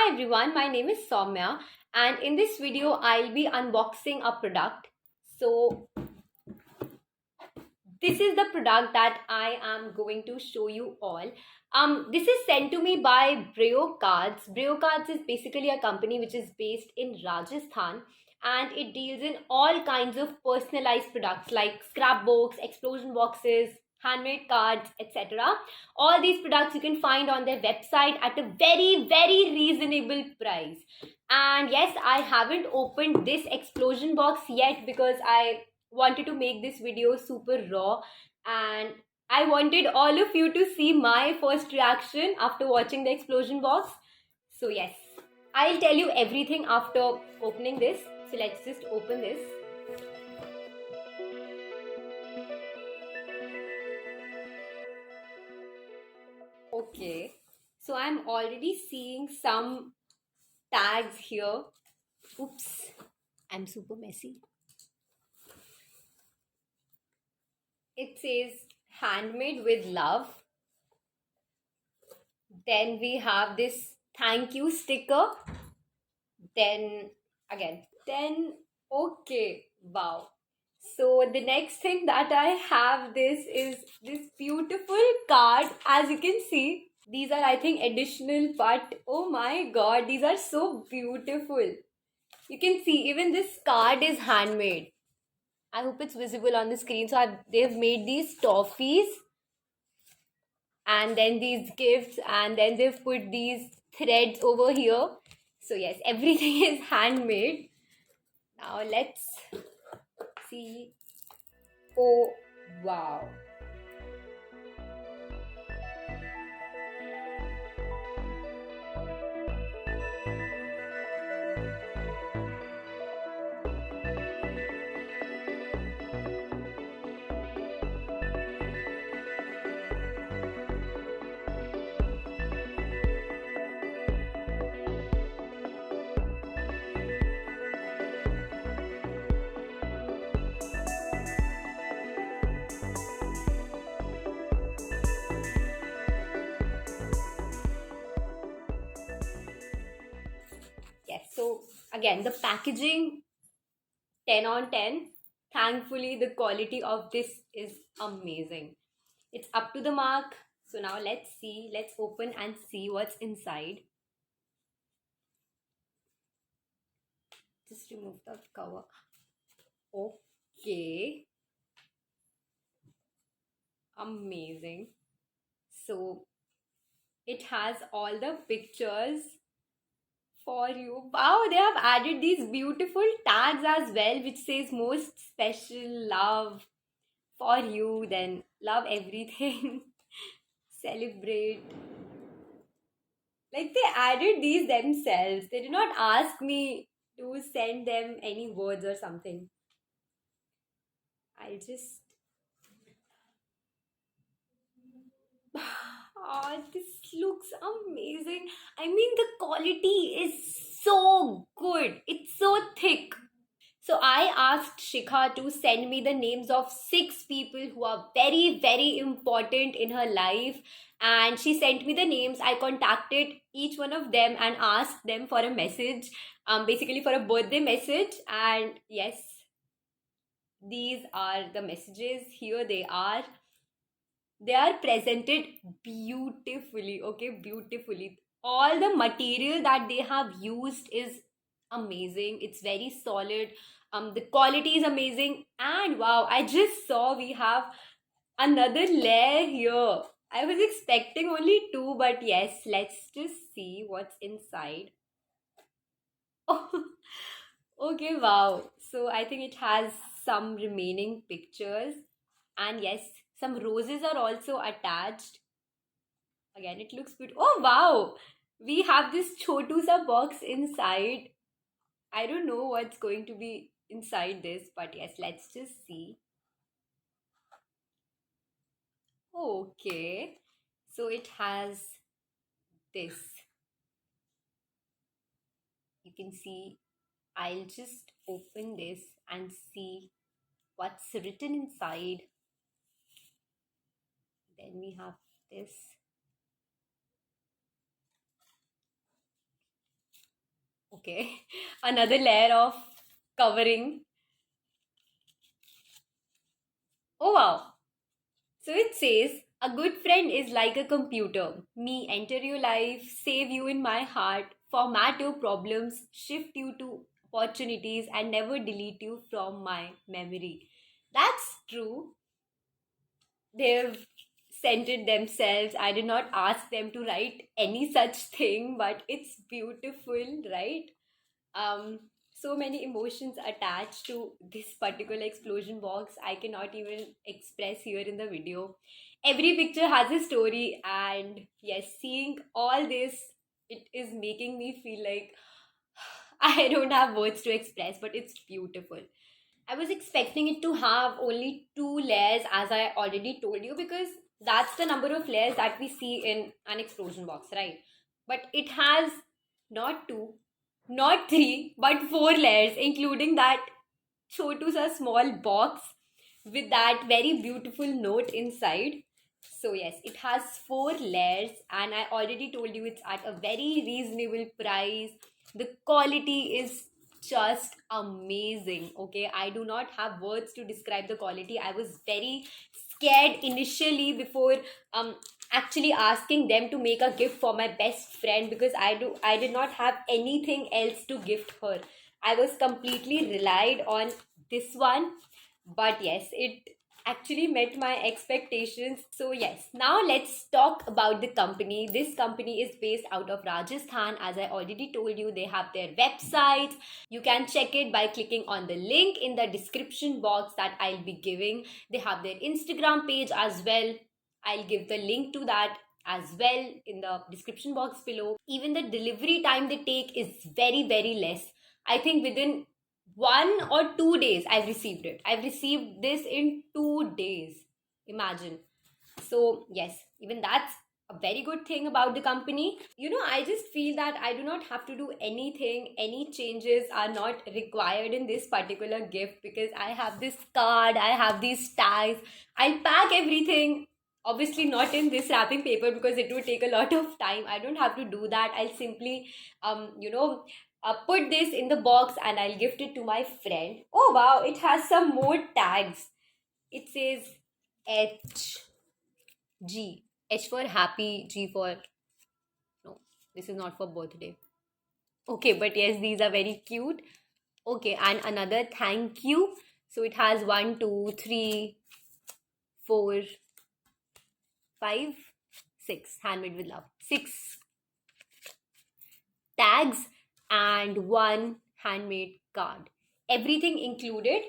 Hi everyone, my name is Soumya, and in this video I'll be unboxing a product. So this is the product that I am going to show you all. This is sent to me by Brio Cards. Brio Cards is basically a company which is based in Rajasthan, and it deals in all kinds of personalized products like scrapbooks, explosion boxes, handmade cards, etc. All these products you can find on their website at a very reasonable price. And yes, I haven't opened this explosion box yet because I wanted to make this video super raw, and I wanted all of you to see my first reaction after watching the explosion box. So yes, I'll tell you everything after opening this. So let's just open this. Okay, so I'm already seeing some tags here. Oops, I'm super messy. It says handmade with love. Then we have this thank you sticker. Then again, then okay, wow. So the next thing that I have this is this beautiful card. As you can see, these are I think additional, but oh my god, these are so beautiful. You can see even this card is handmade. I hope it's visible on the screen. So they've made these toffees and then these gifts, and then they've put these threads over here. So yes, everything is handmade. Now let's see. Oh wow. Yes, so again, the packaging 10 on 10. Thankfully, the quality of this is amazing. It's up to the mark. So now let's see, let's open and see what's inside. Just remove the cover. Okay, amazing. So it has all the pictures for you. Wow, they have added these beautiful tags as well, which says most special love for you, then love everything, celebrate. Like they added these themselves. They did not ask me to send them any words or something. I just. Oh, this looks amazing. I mean, the quality is so good. It's so thick. So I asked Shikha to send me the names of six people who are very important in her life. And she sent me the names. I contacted each one of them and asked them for a message, basically for a birthday message. And yes, these are the messages. Here they are. They are presented beautifully, okay, beautifully. All the material that they have used is amazing. It's very solid. The quality is amazing, and wow, I just saw we have another layer here. I was expecting only two, but yes, let's just see what's inside. Okay, wow. So I think it has some remaining pictures, and yes, some roses are also attached. Again, it looks good. Oh wow! We have this Chotusa box inside. I don't know what's going to be inside this, but yes, let's just see. Okay. So it has this. You can see. I'll just open this and see what's written inside. Then we have this. Okay. Another layer of covering. Oh wow. So it says, a good friend is like a computer. Me enter your life, save you in my heart, format your problems, shift you to opportunities, and never delete you from my memory. That's true. They've sent it themselves. I did not ask them to write any such thing, but it's beautiful, right? So many emotions attached to this particular explosion box. I cannot even express here in the video. Every picture has a story, and yes, seeing all this, it is making me feel like I don't have words to express, but it's beautiful. I was expecting it to have only two layers, as I already told you, because that's the number of layers that we see in an explosion box, right? But it has not two, not three, but four layers, including that chotu sa small box with that very beautiful note inside. So yes, it has four layers, and I already told you it's at a very reasonable price. The quality is just amazing. Okay, I do not have words to describe the quality. I was very scared initially before um actually asking them to make a gift for my best friend, because I did not have anything else to gift her. I was completely relied on this one. But yes, it actually met my expectations. So yes, now let's talk about the company. This company is based out of Rajasthan. As I already told you, they have their website. You can check it by clicking on the link in the description box that I'll be giving. They have their Instagram page as well. I'll give the link to that as well in the description box below. Even the delivery time they take is very, very less. I think within 1 or 2 days I've received it. I've received this in 2 days. Imagine. So, yes, even that's a very good thing about the company. I just feel that I do not have to do anything. Any changes are not required in this particular gift, because I have this card, I have these tags. I'll pack everything. Obviously, not in this wrapping paper because it would take a lot of time. I don't have to do that. I'll simply, put this in the box and I'll gift it to my friend. Oh wow, it has some more tags. It says H G. H for happy, G for no. This is not for birthday. Okay, but yes, these are very cute. Okay, and another thank you. So it has one, two, three, four, five, six. Handmade with love. Six tags and one handmade card. Everything included,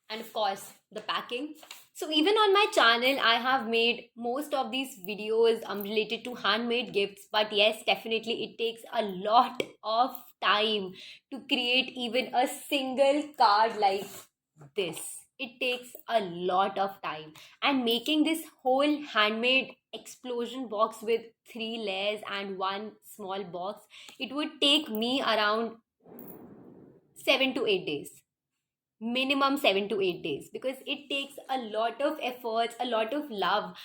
and of course the packing. So even on my channel I have made most of these videos related to handmade gifts, but yes, definitely it takes a lot of time to create even a single card like this. It takes a lot of time, and making this whole handmade explosion box with three layers and one small box, it would take me around 7 to 8 days, minimum 7 to 8 days, because it takes a lot of efforts, a lot of love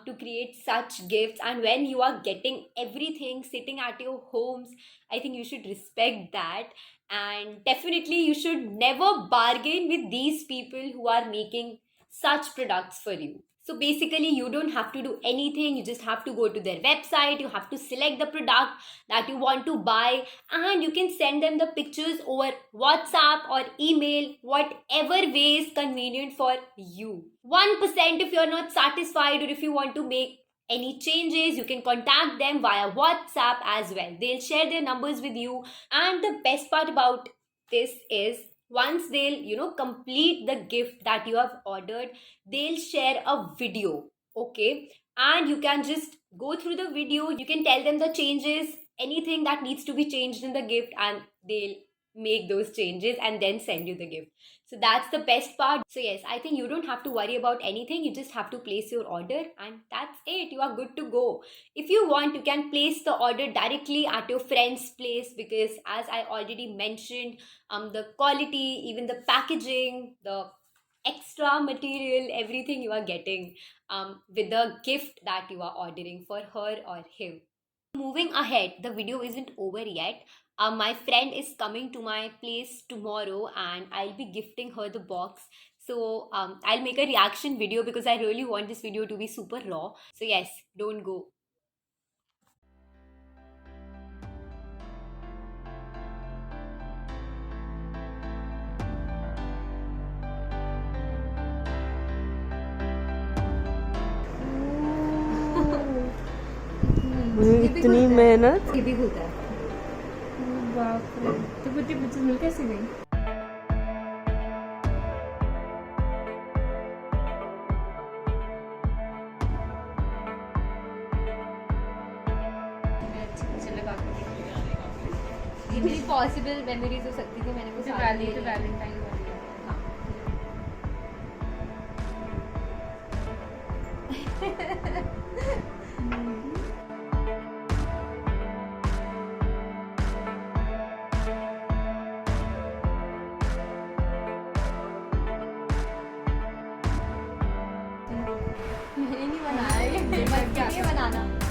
to create such gifts. And when you are getting everything sitting at your homes, I think you should respect that. And definitely you should never bargain with these people who are making such products for you. So basically you don't have to do anything, you just have to go to their website, you have to select the product that you want to buy, and you can send them the pictures over WhatsApp or email, whatever way is convenient for you. 1%, if you're not satisfied or if you want to make any changes, you can contact them via WhatsApp as well. They'll share their numbers with you. And the best part about this is, once they'll complete the gift that you have ordered, they'll share a video. Okay, and you can just go through the video, you can tell them the changes, anything that needs to be changed in the gift, and they'll make those changes and then send you the gift. So that's the best part. So yes, I think you don't have to worry about anything, you just have to place your order and that's it, you are good to go. If you want, you can place the order directly at your friend's place, because as I already mentioned, the quality, even the packaging, the extra material, everything you are getting with the gift that you are ordering for her or him. Moving ahead, the video isn't over yet. My friend is coming to my place tomorrow and I'll be gifting her the box. So I'll make a reaction video because I really want this video to be super raw. So yes, don't go. इतनी मेहनत। ये भी होता है। बाप रे, तो बुच्ची बुच्ची मिल कैसे गई? ये मेरी पॉसिबल मेमोरीज हो सकती थी, मैंने वो सारी ले ली। वैलेंटाइन मैंने नहीं बनाया ये, बनाना।